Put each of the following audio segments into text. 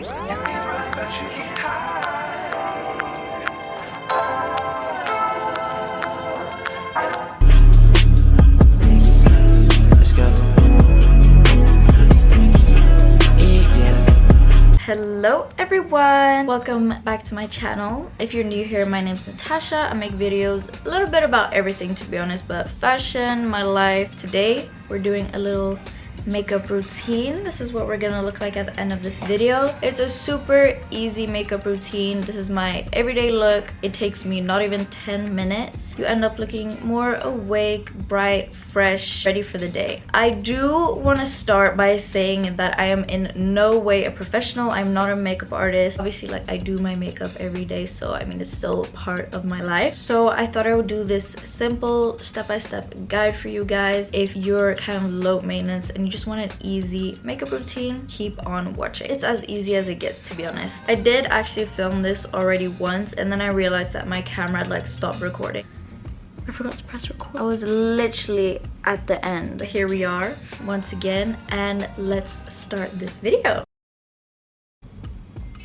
Hello everyone, welcome back to my channel. If you're new here, my name's Natasha. I make videos a little bit about everything, to be honest, but fashion, my life. Today we're doing a little makeup routine. This is what we're gonna look like at the end of this video. It's a super easy makeup routine. This is my everyday look. It takes me not even 10 minutes. You end up looking more awake, bright, fresh, ready for the day. I do want to start by saying that I am in no way a professional. I'm not a makeup artist. Obviously, like, I do my makeup every day, so I mean, it's still part of my life. So I thought I would do this simple step-by-step guide for you guys. If you're kind of low maintenance and you just want an easy makeup routine, keep on watching. It's as easy as it gets, to be honest. I did actually film this already once, and then I realized that my camera had stopped recording. I forgot to press record. I was literally at the end. But here we are once again, and let's start this video.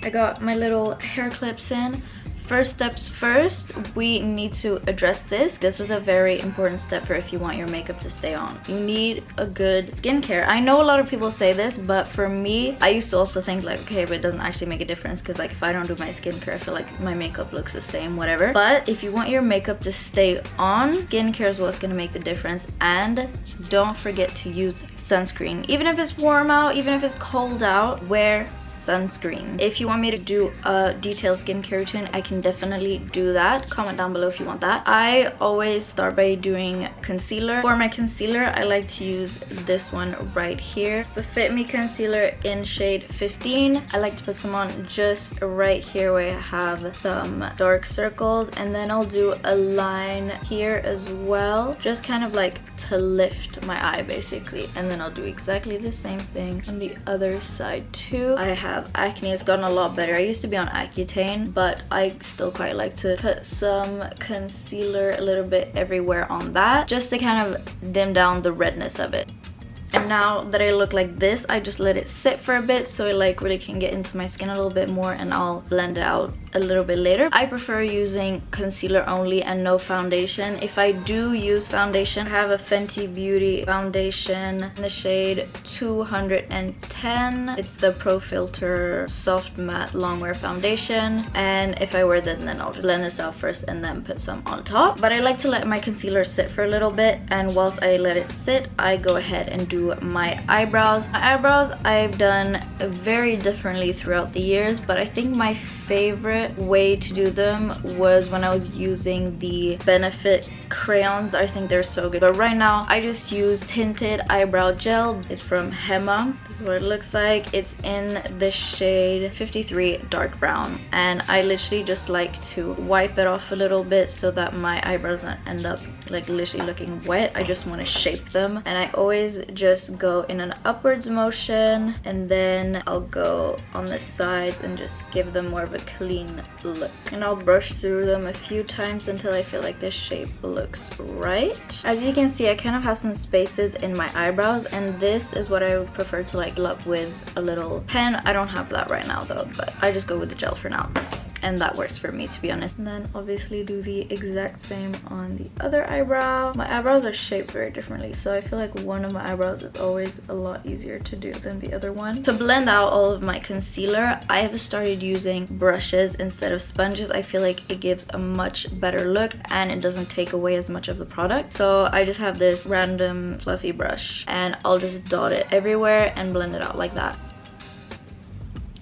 I got my little hair clips in. First steps first, we need to address this. This is a very important step for if you want your makeup to stay on. You need a good skincare. I know a lot of people say this, but for me, I used to also think like, okay, but it doesn't actually make a difference because like if I don't do my skincare, I feel like my makeup looks the same, whatever. But if you want your makeup to stay on, skincare is what's gonna make the difference. And don't forget to use sunscreen. Even if it's warm out, even if it's cold out, wear sunscreen. If you want me to do a detailed skincare routine, I can definitely do that. Comment down below if you want that. I always start by doing concealer. For my concealer, I like to use this one right here, the Fit Me concealer in shade 15. I like to put some on just right here where I have some dark circles, and then I'll do a line here as well, just kind of like to lift my eye basically. And then I'll do exactly the same thing on the other side too. I have acne. It's gotten a lot better. I used to be on Accutane, but I still quite like to put some concealer a little bit everywhere on that, just to kind of dim down the redness of it. And now that I look like this, I just let it sit for a bit so it like really can get into my skin a little bit more, and I'll blend it out a little bit later. I prefer using concealer only and no foundation. If I do use foundation, I have a Fenty Beauty foundation in the shade 210. It's the Pro Filter Soft Matte Longwear Foundation, and if I wear that, then I'll just blend this out first and then put some on top. But I like to let my concealer sit for a little bit, and whilst I let it sit, I go ahead and do my eyebrows. My eyebrows I've done very differently throughout the years, but I think my favorite way to do them was when I was using the Benefit crayons. I think they're so good. But right now I just use tinted eyebrow gel. It's from Hema. This is what it looks like. It's in the shade 53 dark brown, and I literally just like to wipe it off a little bit so that my eyebrows don't end up like literally looking wet. I just want to shape them, and I always just go in an upwards motion, and then I'll go on the sides and just give them more of a clean look. And I'll brush through them a few times until I feel like the shape looks right. As you can see, I kind of have some spaces in my eyebrows, and this is what I would prefer to like fill up with a little pen. I don't have that right now though, but I just go with the gel for now. And that works for me, to be honest. And then obviously do the exact same on the other eyebrow. My eyebrows are shaped very differently, so I feel like one of my eyebrows is always a lot easier to do than the other one. To blend out all of my concealer, I have started using brushes instead of sponges. I feel like it gives a much better look and it doesn't take away as much of the product. So I just have this random fluffy brush and I'll just dot it everywhere and blend it out like that.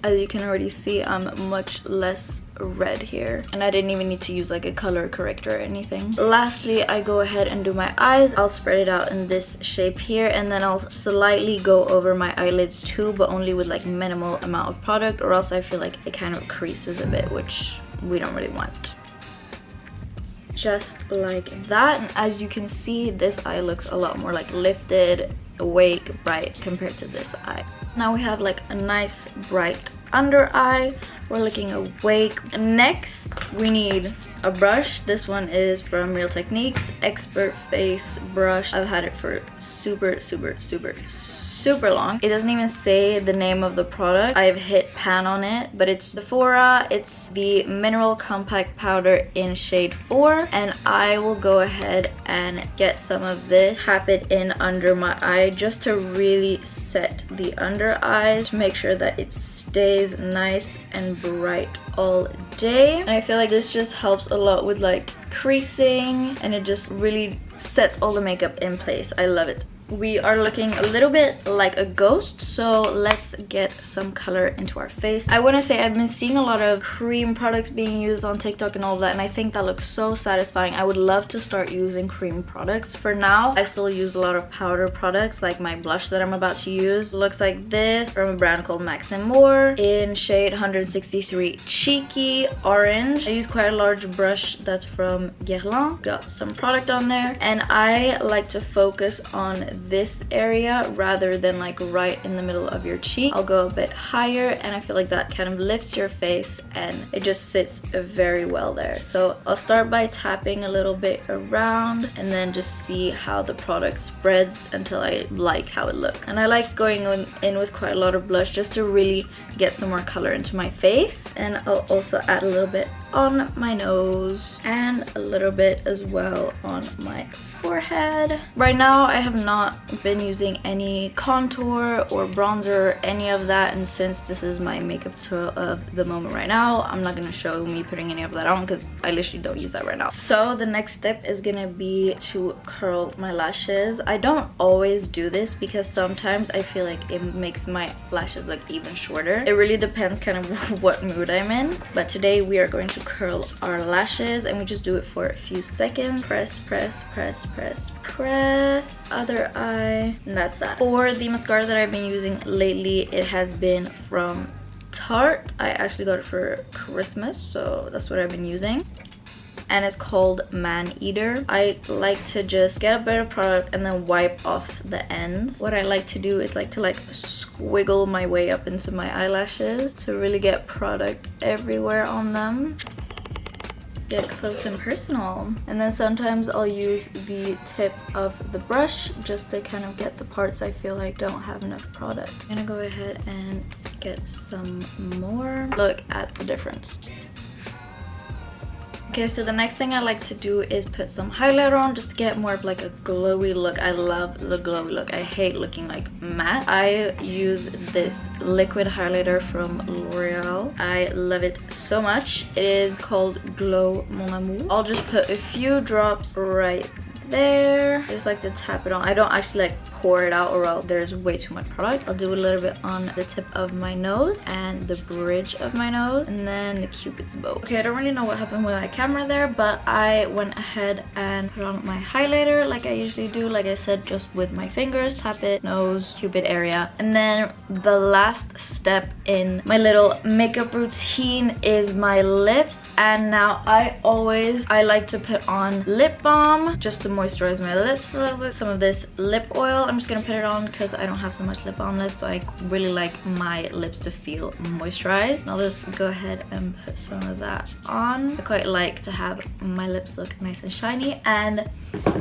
As you can already see, I'm much less red here, and I didn't even need to use like a color corrector or anything. Lastly, I go ahead and do my eyes. I'll spread it out in this shape here, and then I'll slightly go over my eyelids too, but only with like minimal amount of product, or else I feel like it kind of creases a bit, which we don't really want. Just like that. And as you can see, this eye looks a lot more like lifted, awake, bright compared to this eye. Now we have like a nice bright under eye. We're looking awake. Next we need a brush. This one is from Real Techniques Expert Face brush. I've had it for super super long. It doesn't even say the name of the product. I've hit pan on it, but it's Sephora. It's the Mineral Compact Powder in shade 4, and I will go ahead and get some of this, tap it in under my eye just to really set the under eyes, to make sure that it stays nice and bright all day. And I feel like this just helps a lot with like creasing, and it just really sets all the makeup in place. I love it. We are looking a little bit like a ghost, so let's get some color into our face. I want to say I've been seeing a lot of cream products being used on TikTok and all of that, and I think that looks so satisfying. I would love to start using cream products. For now, I still use a lot of powder products, like my blush that I'm about to use looks like this from a brand called Max & More in shade 163 Cheeky Orange. I use quite a large brush that's from Guerlain. Got some product on there, and I like to focus on this area rather than like right in the middle of your cheek. I'll go a bit higher, and I feel like that kind of lifts your face and it just sits very well there. So I'll start by tapping a little bit around and then just see how the product spreads until I like how it looks. And I like going in with quite a lot of blush just to really get some more color into my face. And I'll also add a little bit on my nose and a little bit as well on my forehead. Right now I have not been using any contour or bronzer or any of that, and since this is my makeup tutorial of the moment right now, I'm not going to show me putting any of that on because I literally don't use that right now. So the next step is going to be to curl my lashes. I don't always do this because sometimes I feel like it makes my lashes look even shorter. It really depends kind of what mood I'm in, but today we are going to curl our lashes, and we just do it for a few seconds. Press, press, press, press, press, other eye, and that's that. For the mascara that I've been using lately, it has been from Tarte. I actually got it for Christmas, so that's what I've been using, and it's called Man Eater. I like to just get a bit of product and then wipe off the ends. What I like to do is like to squiggle my way up into my eyelashes to really get product everywhere on them. Get close and personal. And then sometimes I'll use the tip of the brush just to kind of get the parts I feel like don't have enough product. I'm gonna go ahead and get some more. Look at the difference. Okay, so the next thing I like to do is put some highlighter on just to get more of like a glowy look. I love the glowy look. I hate looking like matte. I use this liquid highlighter from L'Oreal. I love it so much. It is called Glow Mon Amour. I'll just put a few drops right there. I just like to tap it on. I don't actually like pour it out, or else there's way too much product. I'll do a little bit on the tip of my nose and the bridge of my nose, and then the cupid's bow. Okay, I don't really know what happened with my camera there, but I went ahead and put on my highlighter like I usually do. Like I said, just with my fingers, tap it, nose, cupid area. And then the last step in my little makeup routine is my lips. And now I like to put on lip balm just to moisturize my lips a little bit. Some of this lip oil, I'm just gonna put it on because I don't have so much lip balm left, so I really like my lips to feel moisturized. I'll just go ahead and put some of that on. I quite like to have my lips look nice and shiny, and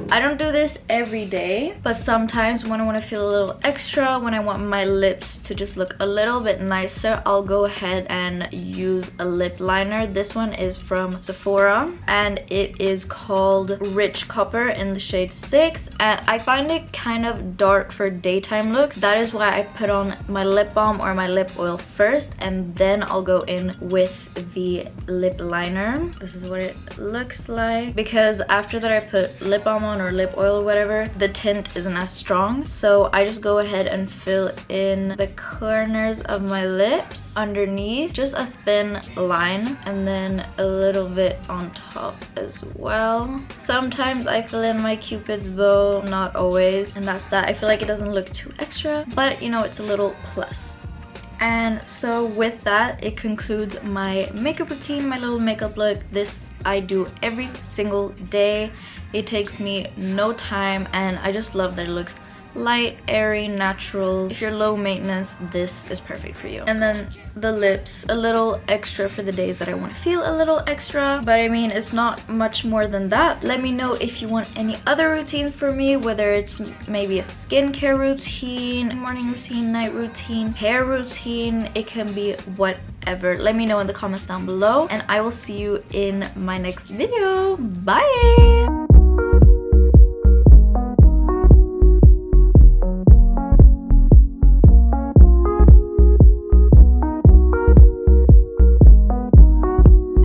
I don't do this every day, but sometimes when I want to feel a little extra, when I want my lips to just look a little bit nicer, I'll go ahead and use a lip liner. This one is from Sephora, and it is called Rich Copper in the shade 6, and I find it kind of dark for daytime looks. That is why I put on my lip balm or my lip oil first, and then I'll go in with the lip liner. This is what it looks like, because after that I put lip balm on or lip oil or whatever, the tint isn't as strong, so I just go ahead and fill in the corners of my lips underneath, just a thin line, and then a little bit on top as well. Sometimes I fill in my cupid's bow, not always, and that's that. I feel like it doesn't look too extra, but you know, it's a little plus. And so with that, it concludes my makeup routine, my little makeup look. This I do every single day. It takes me no time, and I just love that it looks light, airy, natural. If you're low maintenance, this is perfect for you. And then the lips, a little extra for the days that I want to feel a little extra, but I mean, it's not much more than that. Let me know if you want any other routines for me, whether it's maybe a skincare routine, morning routine, night routine, hair routine. It can be whatever. Let me know in the comments down below, and I will see you in my next video. Bye.